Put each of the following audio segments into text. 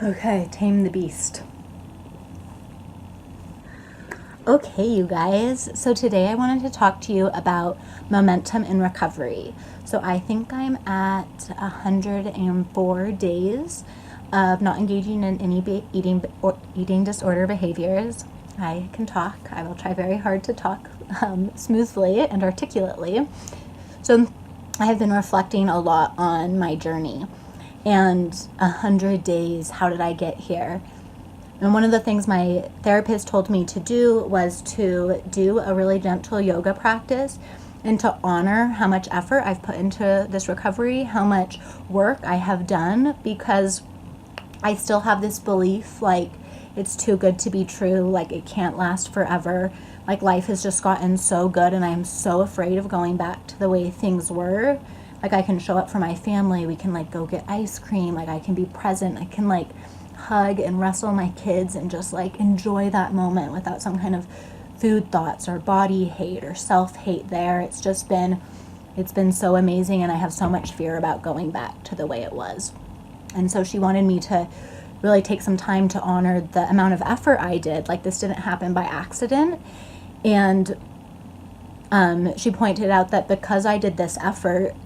Okay, tame the beast. Okay, you guys. So today I wanted to talk to you about momentum in recovery. So I think I'm at 104 days of not engaging in any eating disorder behaviors. I can talk. I will try very hard to talk smoothly and articulately. So I have been reflecting a lot on my journey and 100 days. How did I get here? And one of the things my therapist told me to do was to do a really gentle yoga practice and to honor how much effort I've put into this recovery, how much work I have done, because I still have this belief like it's too good to be true, like it can't last forever. Like life has just gotten so good and I'm so afraid of going back to the way things were. Like I can show up for my family, we can like go get ice cream, like I can be present, I can like hug and wrestle my kids and just like enjoy that moment without some kind of food thoughts or body hate or self-hate there. It's been so amazing, and I have so much fear about going back to the way it was. And so she wanted me to really take some time to honor the amount of effort I did. Like this didn't happen by accident. And she pointed out that because I did this effort,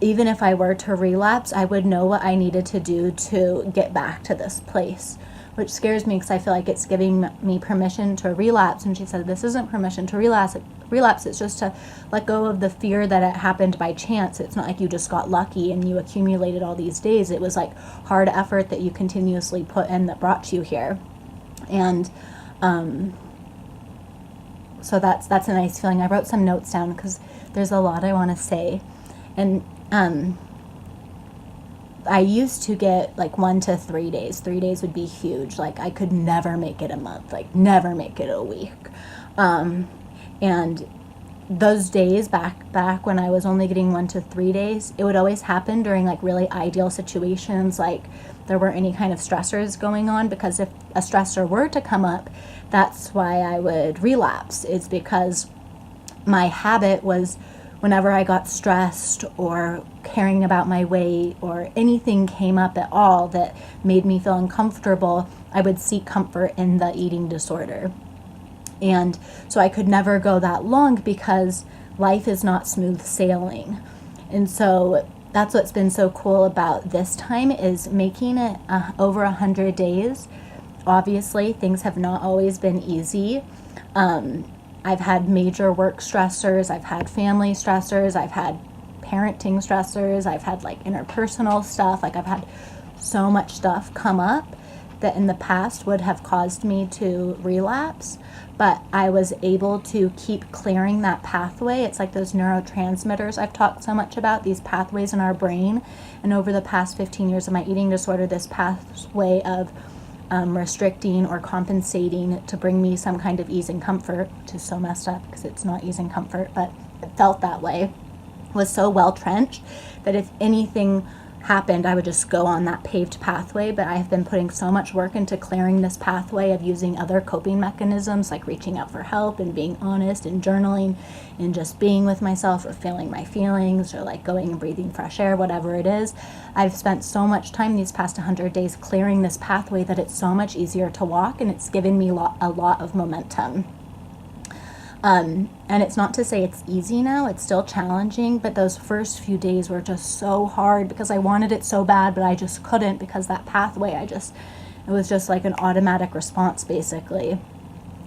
even if I were to relapse, I would know what I needed to do to get back to this place, which scares me because I feel like it's giving me permission to relapse. And she said, this isn't permission to relapse. It's just to let go of the fear that it happened by chance. It's not like you just got lucky and you accumulated all these days. It was like hard effort that you continuously put in that brought you here. And so that's a nice feeling. I wrote some notes down because there's a lot I want to say. And I used to get like 1 to 3 days. 3 days would be huge. Like I could never make it a month, like never make it a week. And those days back when I was only getting 1 to 3 days, it would always happen during like really ideal situations, like there weren't any kind of stressors going on, because if a stressor were to come up, that's why I would relapse. It's because my habit was whenever I got stressed or caring about my weight or anything came up at all that made me feel uncomfortable, I would seek comfort in the eating disorder. And so I could never go that long because life is not smooth sailing. And so that's what's been so cool about this time, is making it over 100 days. Obviously, things have not always been easy. I've had major work stressors, I've had family stressors, I've had parenting stressors, I've had like interpersonal stuff, like I've had so much stuff come up that in the past would have caused me to relapse, but I was able to keep clearing that pathway. It's like those neurotransmitters I've talked so much about, these pathways in our brain. And over the past 15 years of my eating disorder, this pathway of restricting or compensating to bring me some kind of ease and comfort, which is so messed up because it's not ease and comfort, but it felt that way, was so well trenched that if anything happened, I would just go on that paved pathway. But I have been putting so much work into clearing this pathway of using other coping mechanisms, like reaching out for help and being honest and journaling and just being with myself, or feeling my feelings, or like going and breathing fresh air, whatever it is. I've spent so much time these past 100 days clearing this pathway that it's so much easier to walk, and it's given me a lot of momentum. And it's not to say it's easy now, it's still challenging, but those first few days were just so hard because I wanted it so bad, but I just couldn't, because that pathway, it was just like an automatic response basically.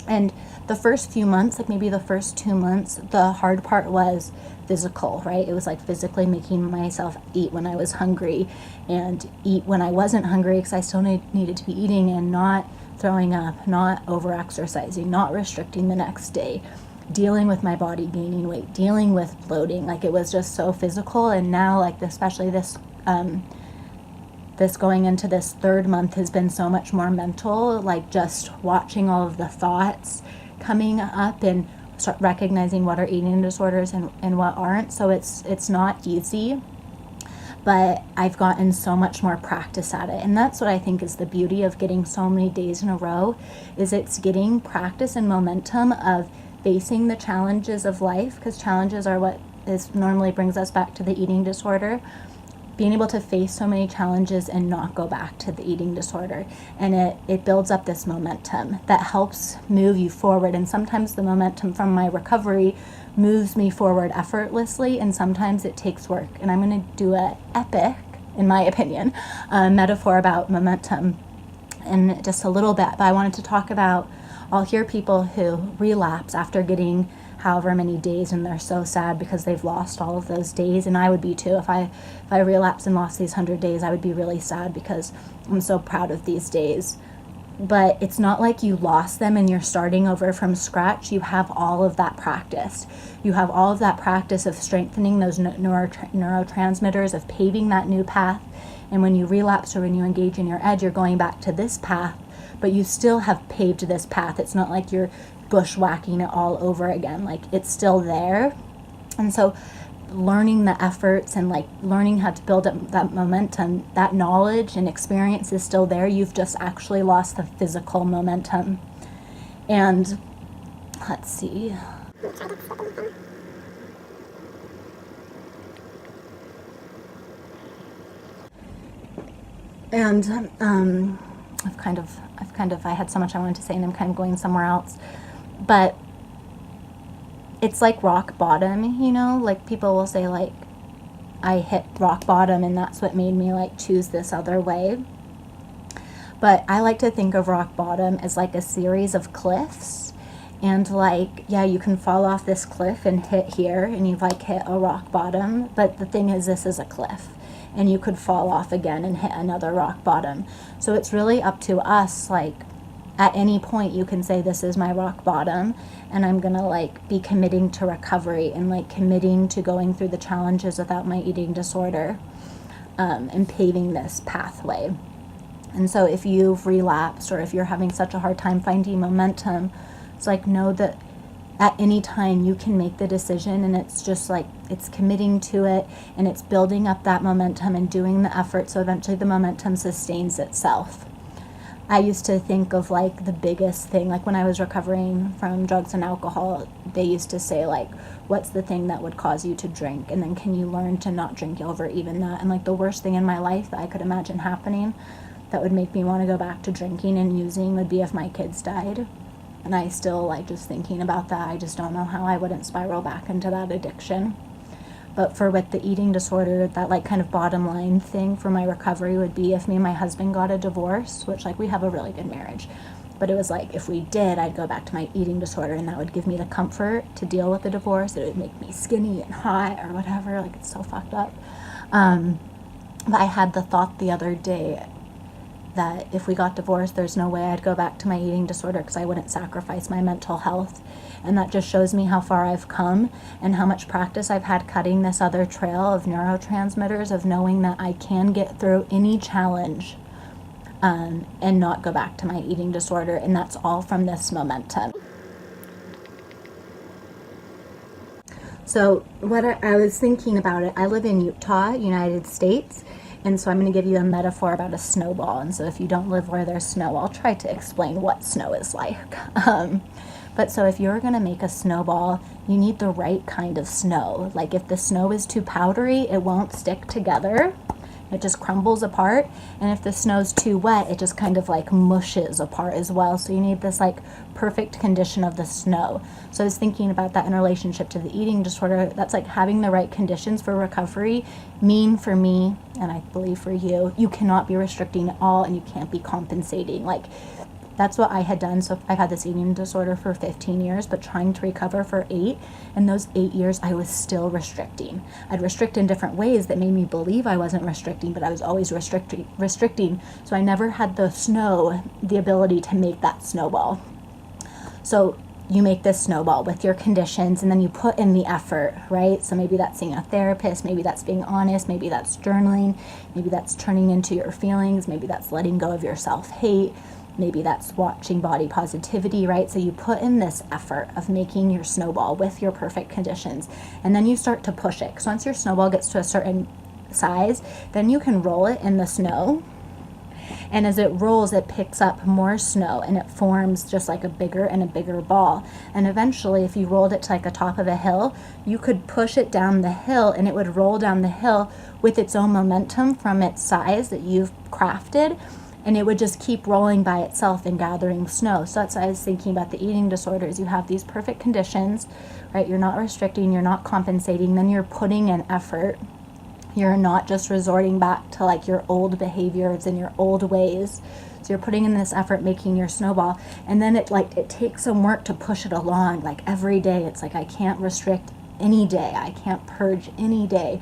And the first few months, like maybe the first 2 months, the hard part was physical, right? It was like physically making myself eat when I was hungry and eat when I wasn't hungry, because I still needed to be eating, and not throwing up, not over exercising, not restricting the next day, dealing with my body gaining weight, dealing with bloating. Like it was just so physical. And now, like especially this going into this third month has been so much more mental, like just watching all of the thoughts coming up and start recognizing what are eating disorders and what aren't. So it's not easy, but I've gotten so much more practice at it. And that's what I think is the beauty of getting so many days in a row, is it's getting practice and momentum of facing the challenges of life, because challenges are what normally brings us back to the eating disorder. being able to face so many challenges and not go back to the eating disorder. And it builds up this momentum that helps move you forward. And sometimes the momentum from my recovery moves me forward effortlessly, and sometimes it takes work. And I'm going to do an epic, in my opinion, metaphor about momentum in just a little bit. But I wanted to talk about, I'll hear people who relapse after getting however many days, and they're so sad because they've lost all of those days. And I would be too. If I relapsed and lost these 100 days, I would be really sad because I'm so proud of these days. But it's not like you lost them and you're starting over from scratch. You have all of that practice. You have all of that practice of strengthening those neurotransmitters, of paving that new path. And when you relapse or when you engage in your edge, you're going back to this path, but you still have paved this path. It's not like you're bushwhacking it all over again. Like, it's still there. And so learning the efforts and like learning how to build up that momentum, that knowledge and experience is still there. You've just actually lost the physical momentum. And let's see. And I had so much I wanted to say, and I'm kind of going somewhere else. But it's like rock bottom, you know, like people will say like, I hit rock bottom and that's what made me like choose this other way. But I like to think of rock bottom as like a series of cliffs. And like, yeah, you can fall off this cliff and hit here and you've like hit a rock bottom. But the thing is, this is a cliff and you could fall off again and hit another rock bottom. So it's really up to us. Like, at any point you can say, this is my rock bottom, and I'm gonna like be committing to recovery and like committing to going through the challenges without my eating disorder, and paving this pathway. And so if you've relapsed or if you're having such a hard time finding momentum, it's like, know that at any time you can make the decision, and it's just like, it's committing to it and it's building up that momentum and doing the effort, so eventually the momentum sustains itself. I used to think of like the biggest thing, like when I was recovering from drugs and alcohol, they used to say like, what's the thing that would cause you to drink? And then can you learn to not drink over even that? And like the worst thing in my life that I could imagine happening that would make me want to go back to drinking and using would be if my kids died. And I still like just thinking about that. I just don't know how I wouldn't spiral back into that addiction. But for with the eating disorder, that like kind of bottom line thing for my recovery would be if me and my husband got a divorce, which like we have a really good marriage. But it was like, if we did, I'd go back to my eating disorder, and that would give me the comfort to deal with the divorce. It would make me skinny and hot or whatever. Like, it's so fucked up. But I had the thought the other day that if we got divorced, there's no way I'd go back to my eating disorder because I wouldn't sacrifice my mental health. And that just shows me how far I've come and how much practice I've had cutting this other trail of neurotransmitters, of knowing that I can get through any challenge and not go back to my eating disorder. And that's all from this momentum. So what I was thinking about it, I live in Utah, United States. And so I'm going to give you a metaphor about a snowball. And so if you don't live where there's snow, I'll try to explain what snow is like. But so if you're going to make a snowball, you need the right kind of snow. Like, if the snow is too powdery, it won't stick together. It just crumbles apart. And if the snow's too wet, it just kind of like mushes apart as well. So you need this like perfect condition of the snow. So I was thinking about that in relationship to the eating disorder. That's like having the right conditions for recovery mean for me, and I believe for you, you cannot be restricting at all and you can't be compensating. Like, that's what I had done. So I've had this eating disorder for 15 years, but trying to recover for 8. And those 8 years, I was still restricting. I'd restrict in different ways that made me believe I wasn't restricting, but I was always restricting. So I never had the ability to make that snowball. So you make this snowball with your conditions, and then you put in the effort, right? So maybe that's seeing a therapist, maybe that's being honest, maybe that's journaling, maybe that's turning into your feelings, maybe that's letting go of your self-hate, maybe that's watching body positivity, right? So you put in this effort of making your snowball with your perfect conditions, and then you start to push it. Because once your snowball gets to a certain size, then you can roll it in the snow. And as it rolls, it picks up more snow and it forms just like a bigger and a bigger ball. And eventually, if you rolled it to like the top of a hill, you could push it down the hill and it would roll down the hill with its own momentum from its size that you've crafted. And it would just keep rolling by itself and gathering snow. So that's why I was thinking about the eating disorders. You have these perfect conditions, right? You're not restricting, you're not compensating, then you're putting in effort. You're not just resorting back to like your old behaviors and your old ways. So you're putting in this effort, making your snowball, and then it takes some work to push it along. Like every day, it's like I can't restrict any day. I can't purge any day.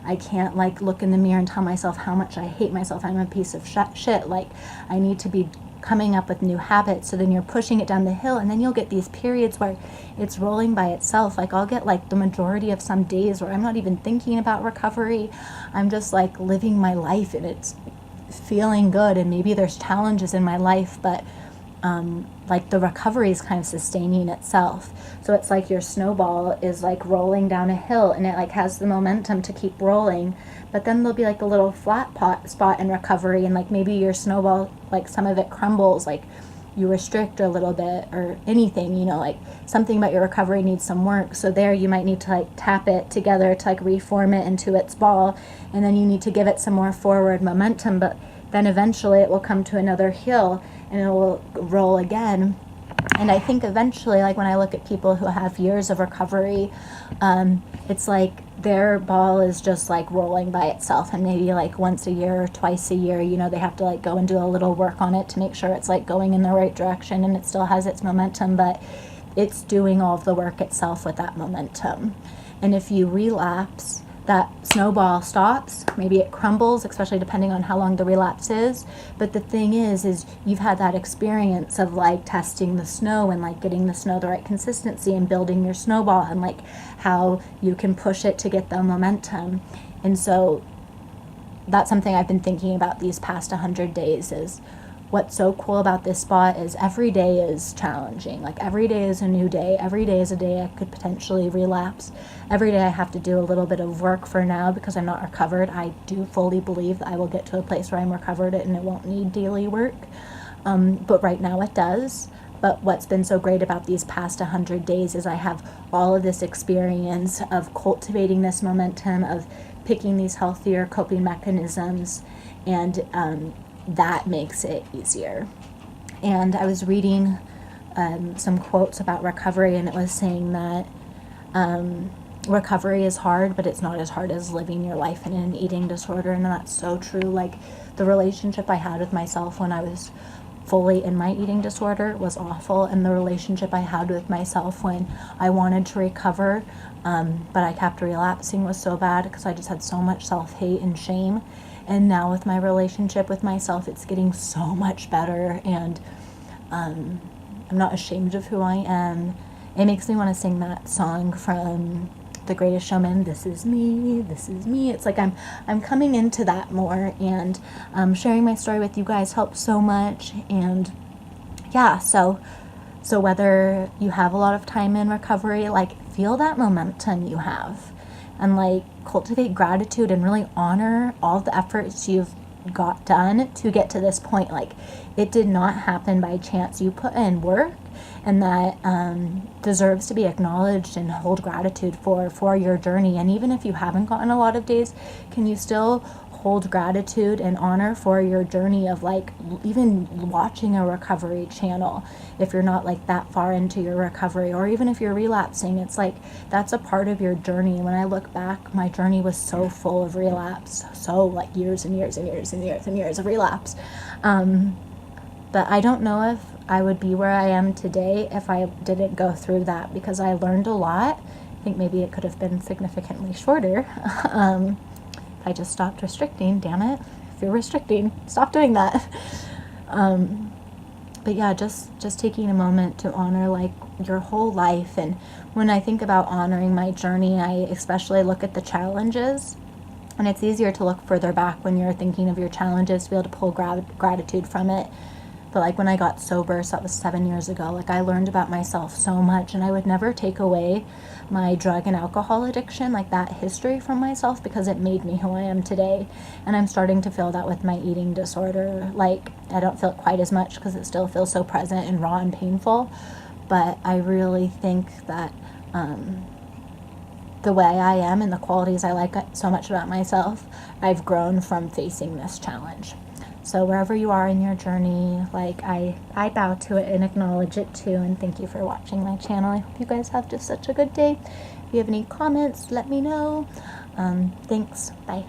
I can't like look in the mirror and tell myself how much I hate myself. I'm a piece of shit. Like I need to be coming up with new habits. So then you're pushing it down the hill, and then you'll get these periods where it's rolling by itself. Like I'll get like the majority of some days where I'm not even thinking about recovery. I'm just like living my life and it's feeling good. And maybe there's challenges in my life, but like the recovery is kind of sustaining itself. So it's like your snowball is like rolling down a hill and it like has the momentum to keep rolling, but then there'll be like a little flat spot in recovery, and like maybe your snowball, like some of it crumbles, like you restrict a little bit or anything, you know, like something about your recovery needs some work. So there you might need to like tap it together to like reform it into its ball, and then you need to give it some more forward momentum, but then eventually it will come to another hill and it will roll again. And I think eventually, like when I look at people who have years of recovery, it's like their ball is just like rolling by itself, and maybe like once a year or twice a year, you know, they have to like go and do a little work on it to make sure it's like going in the right direction and it still has its momentum, but it's doing all of the work itself with that momentum. And if you relapse, that snowball stops, maybe it crumbles, especially depending on how long the relapse is. But the thing is you've had that experience of like testing the snow and like getting the snow the right consistency and building your snowball and like how you can push it to get the momentum. And so that's something I've been thinking about these past 100 days is what's so cool about this spot is every day is challenging. Like every day is a new day. Every day is a day I could potentially relapse. Every day I have to do a little bit of work for now because I'm not recovered. I do fully believe that I will get to a place where I'm recovered and it won't need daily work. But right now it does. But what's been so great about these past 100 days is I have all of this experience of cultivating this momentum, of picking these healthier coping mechanisms, and that makes it easier. And I was reading some quotes about recovery, and it was saying that recovery is hard, but it's not as hard as living your life in an eating disorder. And that's so true. Like the relationship I had with myself when I was fully in my eating disorder was awful, and the relationship I had with myself when I wanted to recover but I kept relapsing was so bad because I just had so much self-hate and shame. And now with my relationship with myself, it's getting so much better, and I'm not ashamed of who I am. It makes me want to sing that song from The Greatest Showman, this is me, this is me. It's like I'm coming into that more, and sharing my story with you guys helps so much. And yeah, so whether you have a lot of time in recovery, like feel that momentum you have, and like cultivate gratitude and really honor all the efforts you've got done to get to this point. Like it did not happen by chance. You put in work, and that deserves to be acknowledged and hold gratitude for your journey. And even if you haven't gotten a lot of days, can you still hold gratitude and honor for your journey of like even watching a recovery channel if you're not like that far into your recovery, or even if you're relapsing, it's like that's a part of your journey. When I look back, my journey was so full of relapse, so like years and years and years and years and years of relapse. But I don't know if I would be where I am today if I didn't go through that, because I learned a lot. I think maybe it could have been significantly shorter. I just stopped restricting, damn it. If you're restricting, stop doing that. But yeah, just taking a moment to honor like your whole life. And when I think about honoring my journey, I especially look at the challenges. And it's easier to look further back when you're thinking of your challenges to be able to pull gratitude from it. But like when I got sober, so that was 7 years ago, like I learned about myself so much, and I would never take away my drug and alcohol addiction, like that history, from myself, because it made me who I am today. And I'm starting to feel that with my eating disorder. Like I don't feel it quite as much because it still feels so present and raw and painful, but I really think that the way I am and the qualities I like so much about myself, I've grown from facing this challenge. So wherever you are in your journey, like I bow to it and acknowledge it too, and thank you for watching my channel. I hope you guys have just such a good day. If you have any comments, let me know. Thanks. Bye.